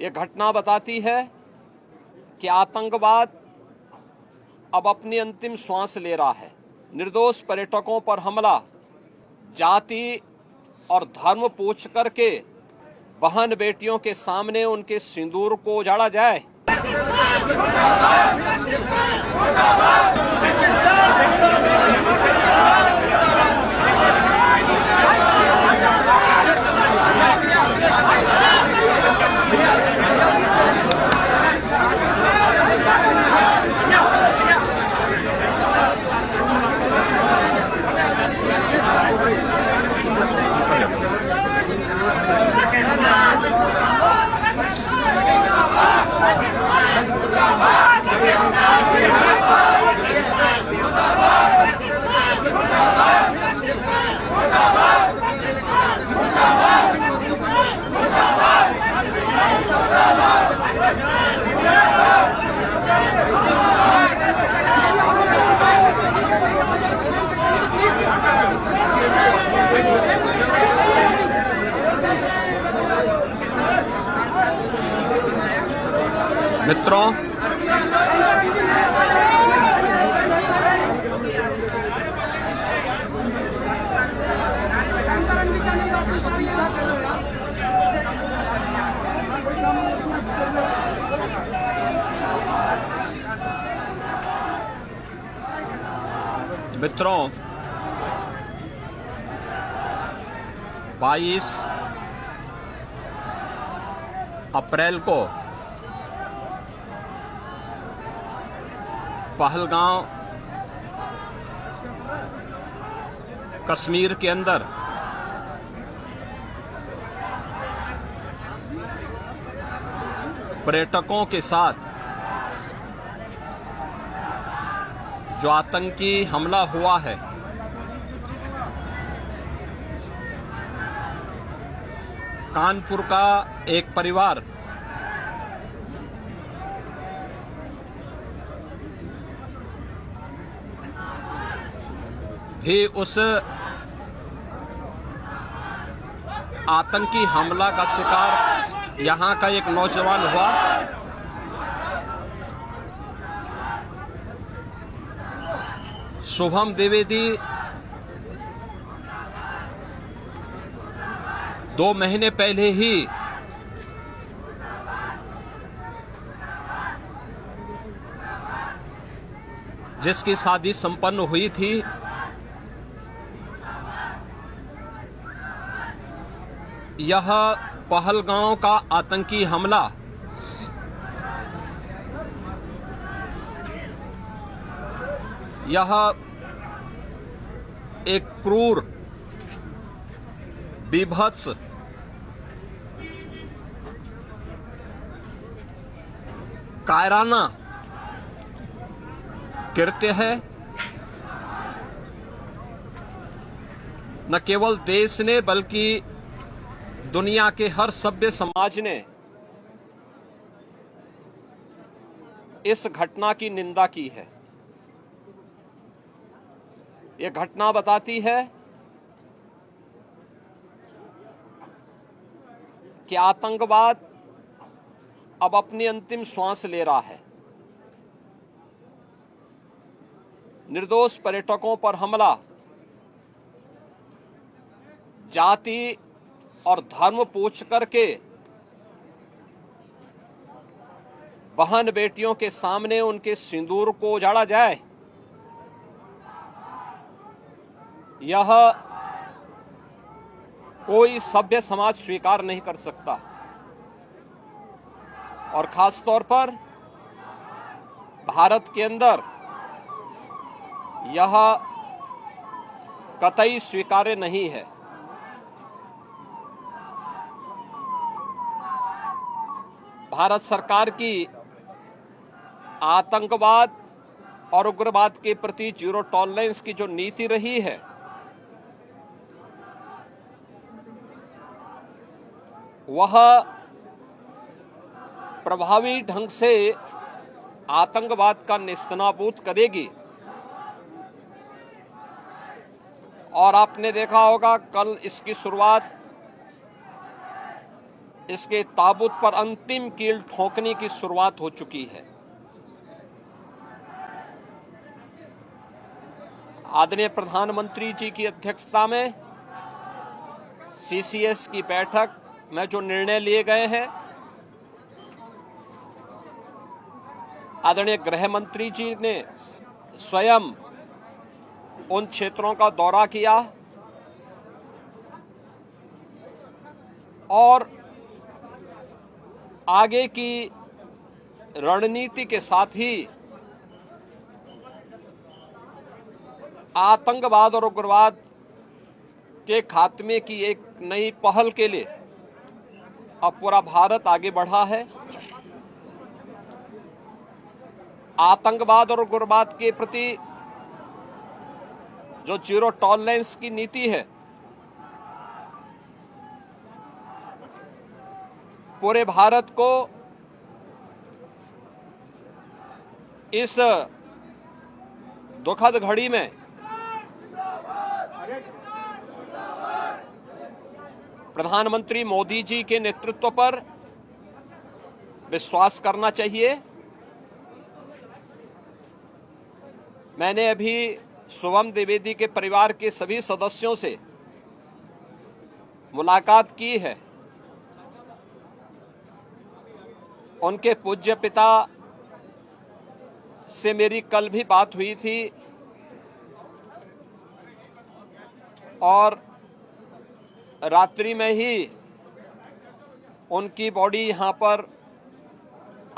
ये घटना बताती है कि आतंकवाद अब अपनी अंतिम श्वास ले रहा है। निर्दोष पर्यटकों पर हमला जाति और धर्म पूछ करके बहन बेटियों के सामने उनके सिंदूर को उजाड़ा जाए। मित्रों, मित्रों 22 अप्रैल को पहलगांव कश्मीर के अंदर पर्यटकों के साथ जो आतंकी हमला हुआ है, कानपुर का एक परिवार भी उस आतंकी हमला का शिकार यहां का एक नौजवान हुआ। शुभम द्विवेदी 2 महीने पहले ही जिसकी शादी संपन्न हुई थी, यह पहलगांव का आतंकी हमला यह एक क्रूर, बीभत्स, कायराना कृत्य है। न केवल देश ने बल्कि दुनिया के हर सभ्य समाज ने इस घटना की निंदा की है। यह घटना बताती है कि आतंकवाद अब अपनी अंतिम श्वास ले रहा है। निर्दोष पर्यटकों पर हमला जाति और धर्म पूछ करके बहन बेटियों के सामने उनके सिंदूर को उजाड़ा जाए, यह कोई सभ्य समाज स्वीकार नहीं कर सकता। और खास तौर पर भारत के अंदर यह कतई स्वीकार्य नहीं है। भारत सरकार की आतंकवाद और उग्रवाद के प्रति जीरो टॉलरेंस की जो नीति रही है, वह प्रभावी ढंग से आतंकवाद का नेस्तनाबूद करेगी। और आपने देखा होगा, कल इसकी शुरुआत इसके ताबूत पर अंतिम कील ठोकने की शुरुआत हो चुकी है। आदरणीय प्रधानमंत्री जी की अध्यक्षता में सीसीएस की बैठक में जो निर्णय लिए गए हैं, आदरणीय गृह मंत्री जी ने स्वयं उन क्षेत्रों का दौरा किया और आगे की रणनीति के साथ ही आतंकवाद और उग्रवाद के खात्मे की एक नई पहल के लिए अब पूरा भारत आगे बढ़ा है। आतंकवाद और उग्रवाद के प्रति जो जीरो टॉलरेंस की नीति है, पूरे भारत को इस दुखद घड़ी में प्रधानमंत्री मोदी जी के नेतृत्व पर विश्वास करना चाहिए। मैंने अभी शुभम द्विवेदी के परिवार के सभी सदस्यों से मुलाकात की है। उनके पूज्य पिता से मेरी कल भी बात हुई थी और रात्रि में ही उनकी बॉडी यहां पर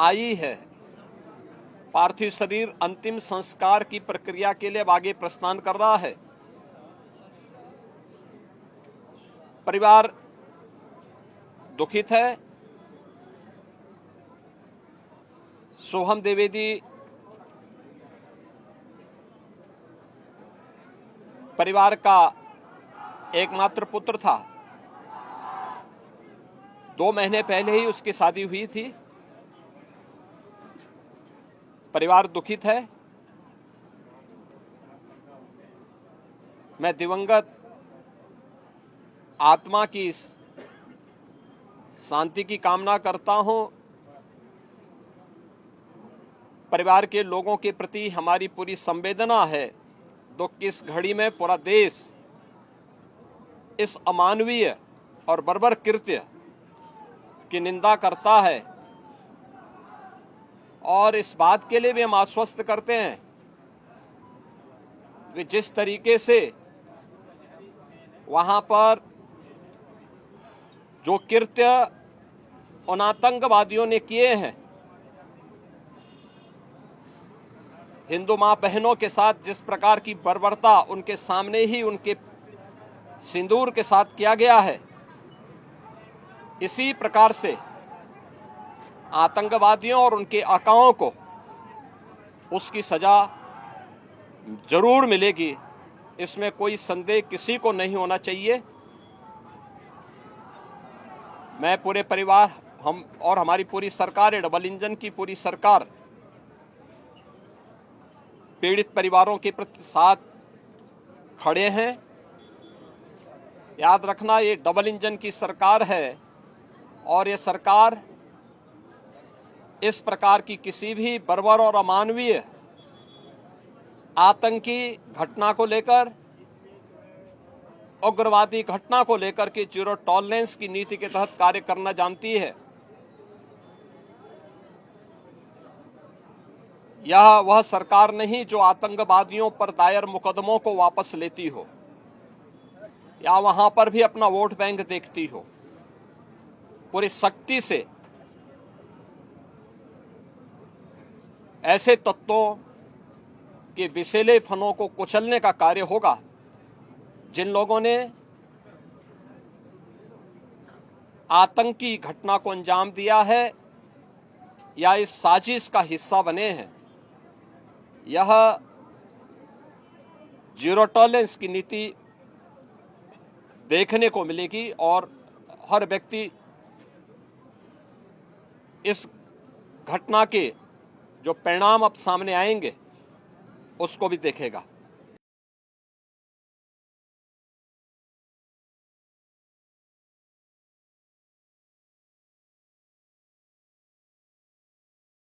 आई है। पार्थिव शरीर अंतिम संस्कार की प्रक्रिया के लिए आगे प्रस्थान कर रहा है। परिवार दुखित है। शुभम द्विवेदी परिवार का एकमात्र पुत्र था। 2 महीने पहले ही उसकी शादी हुई थी। परिवार दुखित है। मैं दिवंगत आत्मा की शांति की कामना करता हूं। परिवार के लोगों के प्रति हमारी पूरी संवेदना है। दुख की इस घड़ी में पूरा देश इस अमानवीय और बर्बर कृत्य की निंदा करता है और इस बात के लिए भी हम आश्वस्त करते हैं कि जिस तरीके से वहां पर जो कृत्य उन आतंकवादियों ने किए हैं, हिंदू मां बहनों के साथ जिस प्रकार की बर्बरता उनके सामने ही उनके सिंदूर के साथ किया गया है, इसी प्रकार से आतंकवादियों और उनके आकाओं को उसकी सजा जरूर मिलेगी। इसमें कोई संदेह किसी को नहीं होना चाहिए। मैं पूरे परिवार, हम और हमारी पूरी सरकार, डबल इंजन की पूरी सरकार पीड़ित परिवारों के प्रति साथ खड़े हैं। याद रखना, ये डबल इंजन की सरकार है और ये सरकार इस प्रकार की किसी भी बर्बर और अमानवीय आतंकी घटना को लेकर, उग्रवादी घटना को लेकर के जीरो टॉलरेंस की नीति के तहत कार्य करना जानती है। यह वह सरकार नहीं जो आतंकवादियों पर दायर मुकदमों को वापस लेती हो या वहां पर भी अपना वोट बैंक देखती हो। पूरी सख्ती से ऐसे तत्वों के विषैले फनों को कुचलने का कार्य होगा जिन लोगों ने आतंकी घटना को अंजाम दिया है या इस साजिश का हिस्सा बने हैं। यह जीरो टॉलरेंस की नीति देखने को मिलेगी और हर व्यक्ति इस घटना के जो परिणाम अब सामने आएंगे उसको भी देखेगा।